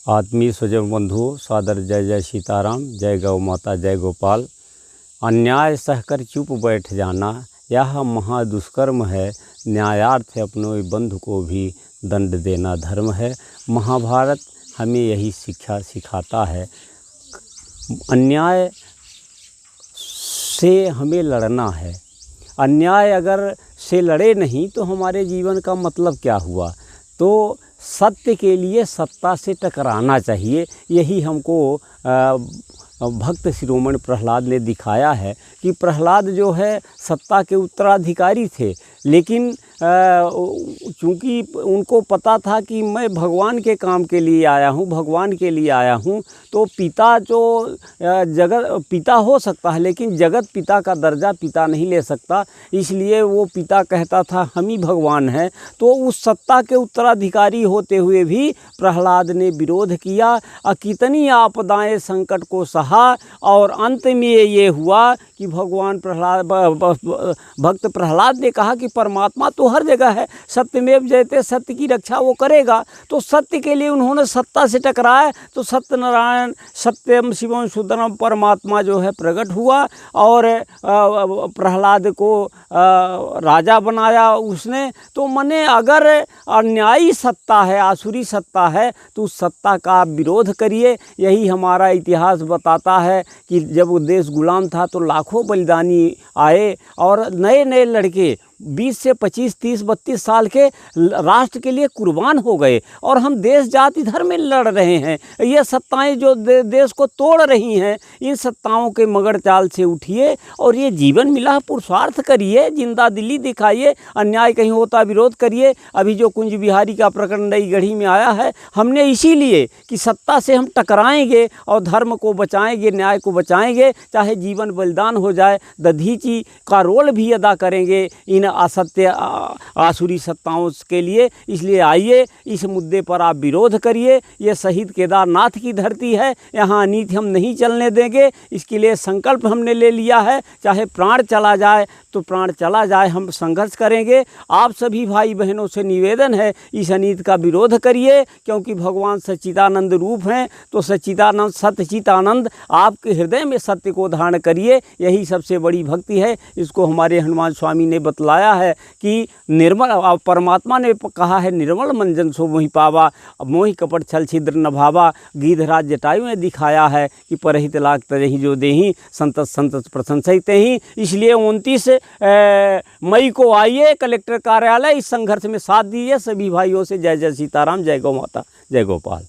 आत्मीय स्वजन बंधुओं, सादर जय जय सीताराम, जय गौ माता, जय गोपाल। अन्याय सहकर चुप बैठ जाना यह महादुष्कर्म है। न्यायार्थ अपनों बंधु को भी दंड देना धर्म है। महाभारत हमें यही शिक्षा सिखाता है। अन्याय से हमें लड़ना है। अन्याय अगर से लड़े नहीं तो हमारे जीवन का मतलब क्या हुआ। तो सत्य के लिए सत्ता से टकराना चाहिए। यही हमको भक्त शिरोमणि प्रहलाद ने दिखाया है कि प्रहलाद जो है सत्ता के उत्तराधिकारी थे, लेकिन चूँकि उनको पता था कि मैं भगवान के काम के लिए आया हूँ, भगवान के लिए आया हूँ, तो पिता जो जगत पिता हो सकता है लेकिन जगत पिता का दर्जा पिता नहीं ले सकता। इसलिए वो पिता कहता था हम ही भगवान हैं। तो उस सत्ता के उत्तराधिकारी होते हुए भी प्रहलाद ने विरोध किया और कितनी आपदाएं संकट को सहा, और अंत में ये हुआ कि भगवान भक्त प्रहलाद ने कहा कि परमात्मा तो हर जगह है, सत्यमेव जयते, सत्य की रक्षा वो करेगा। तो सत्य के लिए उन्होंने सत्ता से टकराया तो सत्यनारायण सत्यम शिवम सुंदरम परमात्मा जो है प्रकट हुआ और प्रहलाद को राजा बनाया उसने। तो मने अगर अन्यायी सत्ता है, आसुरी सत्ता है, तो उस सत्ता का विरोध करिए। यही हमारा इतिहास बताता है कि जब वो देश गुलाम था तो लाखों बलिदानी आए और नए नए लड़के 20 से 25, 30, 32 साल के राष्ट्र के लिए कुर्बान हो गए, और हम देश जाति धर्म में लड़ रहे हैं। ये सत्ताएं जो देश को तोड़ रही हैं, इन सत्ताओं के मगड़ चाल से उठिए और ये जीवन मिला पुरुषार्थ करिए, जिंदा दिली दिखाइए, अन्याय कहीं होता विरोध करिए। अभी जो कुंज बिहारी का प्रकरण नई गढ़ी में आया है, हमने इसीलिए कि सत्ता से हम टकराएंगे और धर्म को बचाएंगे, न्याय को बचाएंगे, चाहे जीवन बलिदान हो जाए। दधीची का रोल भी अदा करेंगे इन असत्य आसुरी सत्ताओं के लिए। इसलिए आइए इस मुद्दे पर आप विरोध करिए। ये शहीद केदारनाथ की धरती है, यहाँ अनीति हम नहीं चलने देंगे। इसके लिए संकल्प हमने ले लिया है, चाहे प्राण चला जाए तो प्राण चला जाए, हम संघर्ष करेंगे। आप सभी भाई बहनों से निवेदन है इस अनीति का विरोध करिए, क्योंकि भगवान सच्चिदानंद रूप हैं। तो सच्चिदानंद सत्यचितानंद आपके हृदय में सत्य को धारण करिए, यही सबसे बड़ी भक्ति है। इसको हमारे हनुमान स्वामी ने बतलाया है कि निर्मल परमात्मा ने कहा है निर्मल मंजन सो मोहि पावा, मोहि कपट छल छिद्र न भावा। गीधराज जटायु ने दिखाया है कि परहित लाग तरहि जो देहि, संतत संतत प्रशंसित ही। इसलिए 29 मई को आइए कलेक्टर कार्यालय, इस संघर्ष में साथ दीजिए। सभी भाइयों से जय जय सीताराम, जय गौ माता, जय गोपाल।